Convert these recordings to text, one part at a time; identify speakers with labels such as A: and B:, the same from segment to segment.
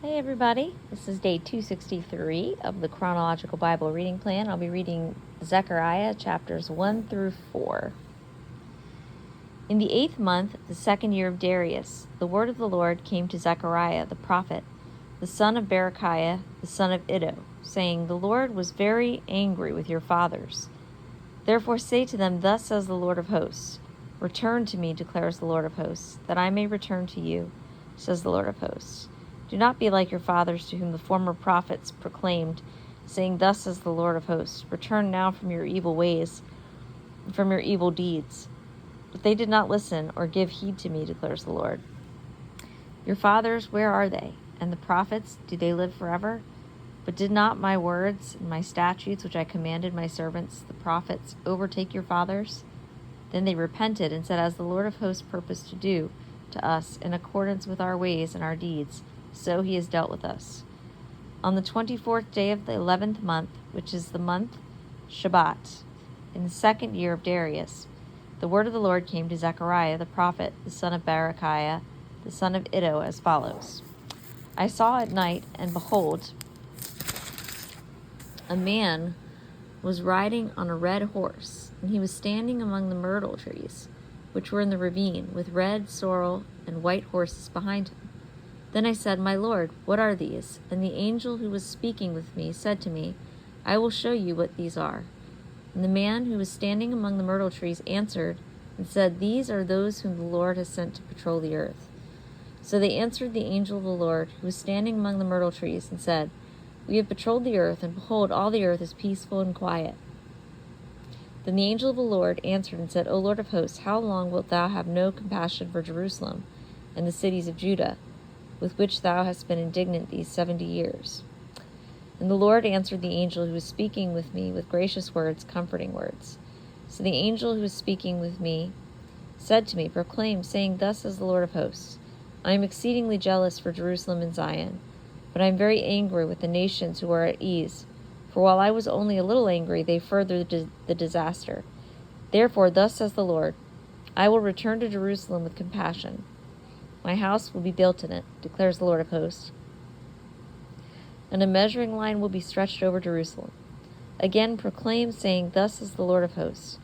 A: Hey everybody, this is day 263 of the Chronological Bible reading plan. I'll be reading Zechariah chapters 1 through 4. In the 8th month, the 2nd year of Darius, the word of the Lord came to Zechariah the prophet, the son of Berechiah, the son of Iddo, saying, The Lord was very angry with your fathers. Therefore say to them, Thus says the Lord of hosts, Return to me, declares the Lord of hosts, that I may return to you, says the Lord of hosts. Do not be like your fathers, to whom the former prophets proclaimed, saying, Thus says the Lord of hosts, Return now from your evil ways and from your evil deeds. But they did not listen or give heed to me, declares the Lord. Your fathers, where are they? And the prophets, do they live forever? But did not my words and my statutes, which I commanded my servants, the prophets, overtake your fathers? Then they repented and said, As the Lord of hosts purposed to do to us, in accordance with our ways and our deeds, so he has dealt with us. On the 24th day of the 11th month, which is the month Shabbat, in the 2nd year of Darius, the word of the Lord came to Zechariah the prophet, the son of Berechiah, the son of Iddo, as follows. I saw at night, and behold, a man was riding on a red horse, and he was standing among the myrtle trees, which were in the ravine, with red, sorrel, and white horses behind him. Then I said, My Lord, what are these? And the angel who was speaking with me said to me, I will show you what these are. And the man who was standing among the myrtle trees answered and said, These are those whom the Lord has sent to patrol the earth. So they answered the angel of the Lord, who was standing among the myrtle trees, and said, We have patrolled the earth, and behold, all the earth is peaceful and quiet. Then the angel of the Lord answered and said, O Lord of hosts, how long wilt thou have no compassion for Jerusalem and the cities of Judah, with which thou hast been indignant these 70 years? And the Lord answered the angel who was speaking with me with gracious words, comforting words. So the angel who was speaking with me said to me, Proclaim, saying, Thus says the Lord of hosts, I am exceedingly jealous for Jerusalem and Zion, but I am very angry with the nations who are at ease. For while I was only a little angry, they furthered the disaster. Therefore, thus says the Lord, I will return to Jerusalem with compassion. My house will be built in it, declares the Lord of hosts, and a measuring line will be stretched over Jerusalem. Again proclaim, saying, Thus says the Lord of hosts,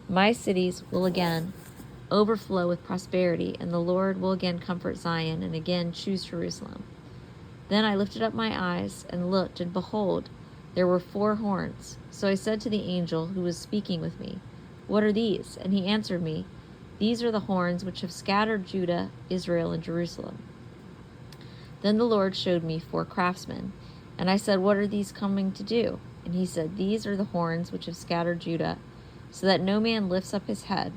A: My cities will again overflow with prosperity, and the Lord will again comfort Zion, and again choose Jerusalem. Then I lifted up my eyes and looked, and behold, there were 4 horns. So I said to the angel who was speaking with me, What are these? And he answered me, These are the horns which have scattered Judah, Israel, and Jerusalem. Then the Lord showed me 4 craftsmen, and I said, What are these coming to do? And he said, These are the horns which have scattered Judah, so that no man lifts up his head.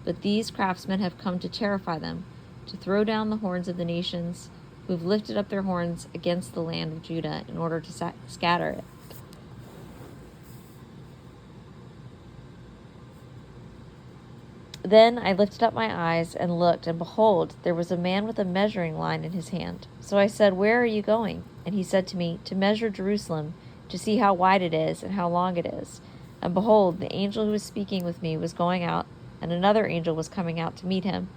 A: But these craftsmen have come to terrify them, to throw down the horns of the nations who have lifted up their horns against the land of Judah in order to scatter it. Then I lifted up my eyes and looked, and behold, there was a man with a measuring line in his hand. So I said, Where are you going? And he said to me, To measure Jerusalem, to see how wide it is and how long it is. And behold, the angel who was speaking with me was going out, and another angel was coming out to meet him,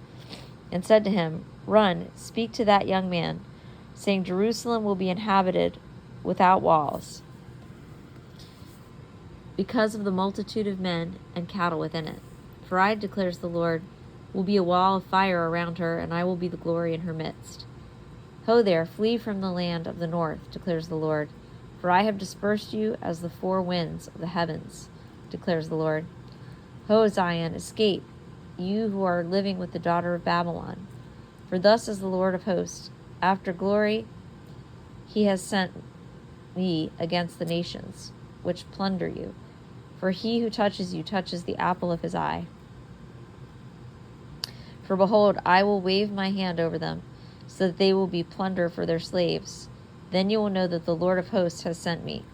A: and said to him, Run, speak to that young man, saying, Jerusalem will be inhabited without walls, because of the multitude of men and cattle within it. For I, declares the Lord, will be a wall of fire around her, and I will be the glory in her midst. Ho there, flee from the land of the north, declares the Lord, for I have dispersed you as the 4 winds of the heavens, declares the Lord. Ho, Zion, escape, you who are living with the daughter of Babylon. For thus says the Lord of hosts, after glory he has sent me against the nations, which plunder you. For he who touches you touches the apple of his eye. For behold, I will wave my hand over them, so that they will be plunder for their slaves. Then you will know that the Lord of hosts has sent me.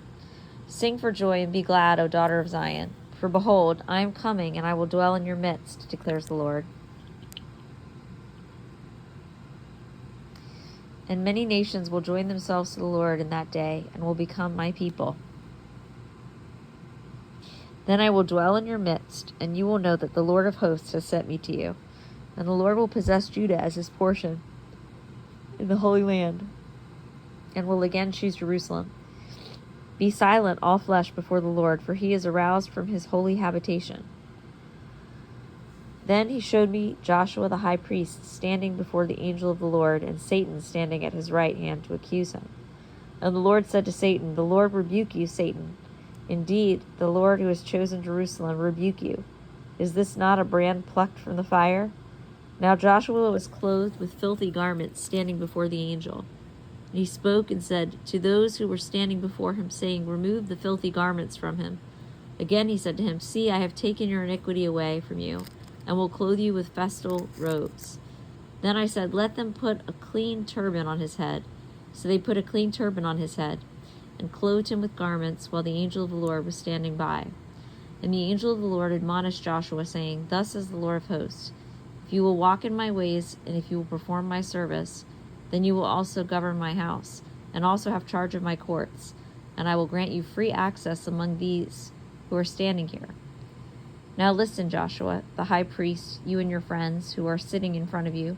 A: Sing for joy and be glad, O daughter of Zion. For behold, I am coming, and I will dwell in your midst, declares the Lord. And many nations will join themselves to the Lord in that day, and will become my people. Then I will dwell in your midst, and you will know that the Lord of hosts has sent me to you. And the Lord will possess Judah as his portion in the Holy Land. and will again choose Jerusalem. Be silent, all flesh, before the Lord, for he is aroused from his holy habitation. Then he showed me Joshua the high priest standing before the angel of the Lord, and Satan standing at his right hand to accuse him. And the Lord said to Satan, The Lord rebuke you, Satan. Indeed, the Lord who has chosen Jerusalem rebuke you. Is this not a brand plucked from the fire? Now Joshua was clothed with filthy garments, standing before the angel. And he spoke and said to those who were standing before him, saying, Remove the filthy garments from him. Again he said to him, See, I have taken your iniquity away from you, and will clothe you with festal robes. Then I said, Let them put a clean turban on his head. So they put a clean turban on his head, and clothed him with garments, while the angel of the Lord was standing by. And the angel of the Lord admonished Joshua, saying, Thus says the Lord of hosts, If you will walk in my ways, and if you will perform my service, then you will also govern my house, and also have charge of my courts, and I will grant you free access among these who are standing here. Now listen, Joshua, the high priest, you and your friends who are sitting in front of you.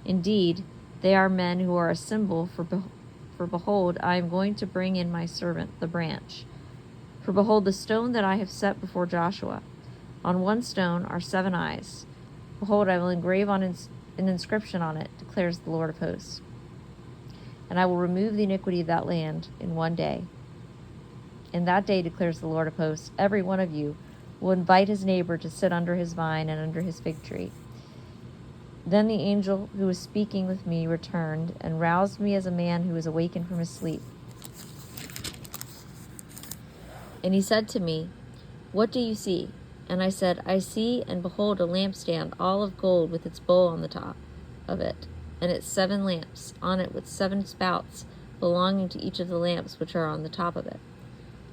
A: Indeed, they are men who are a symbol, for behold, I am going to bring in my servant, the branch. For behold, the stone that I have set before Joshua. On one stone are 7 eyes. Behold, I will engrave an inscription on it, declares the Lord of hosts. And I will remove the iniquity of that land in one day. In that day, declares the Lord of hosts, every one of you will invite his neighbor to sit under his vine and under his fig tree. Then the angel who was speaking with me returned and roused me as a man who is awakened from his sleep. And he said to me, What do you see? And I said, I see and behold a lampstand, all of gold, with its bowl on the top of it, and its 7 lamps on it, with 7 spouts belonging to each of the lamps which are on the top of it.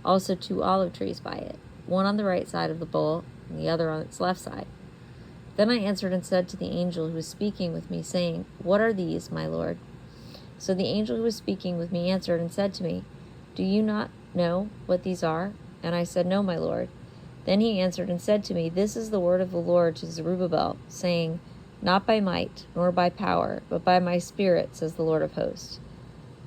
A: Also 2 olive trees by it, one on the right side of the bowl, and the other on its left side. Then I answered and said to the angel who was speaking with me, saying, What are these, my Lord? So the angel who was speaking with me answered and said to me, Do you not know what these are? And I said, No, my Lord. Then he answered and said to me, This is the word of the Lord to Zerubbabel, saying, Not by might, nor by power, but by my spirit, says the Lord of hosts.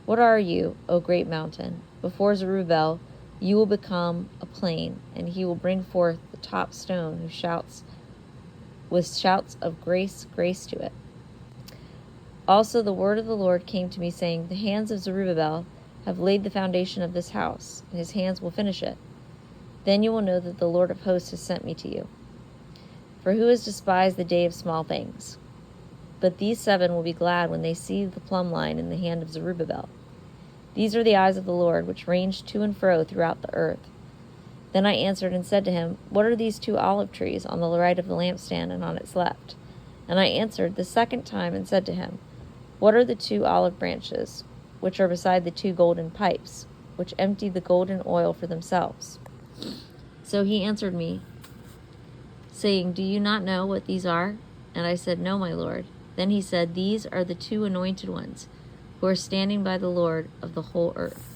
A: What are you, O great mountain? Before Zerubbabel you will become a plain, and he will bring forth the top stone who shouts with shouts of grace, grace to it. Also the word of the Lord came to me, saying, The hands of Zerubbabel have laid the foundation of this house, and his hands will finish it. Then you will know that the Lord of hosts has sent me to you. For who has despised the day of small things? But these 7 will be glad when they see the plumb line in the hand of Zerubbabel. These are the eyes of the Lord, which range to and fro throughout the earth. Then I answered and said to him, What are these 2 olive trees on the right of the lampstand and on its left? And I answered the second time and said to him, What are the 2 olive branches, which are beside the 2 golden pipes, which empty the golden oil for themselves? So he answered me, saying, Do you not know what these are? And I said, No, my Lord. Then he said, These are the 2 anointed ones, who are standing by the Lord of the whole earth.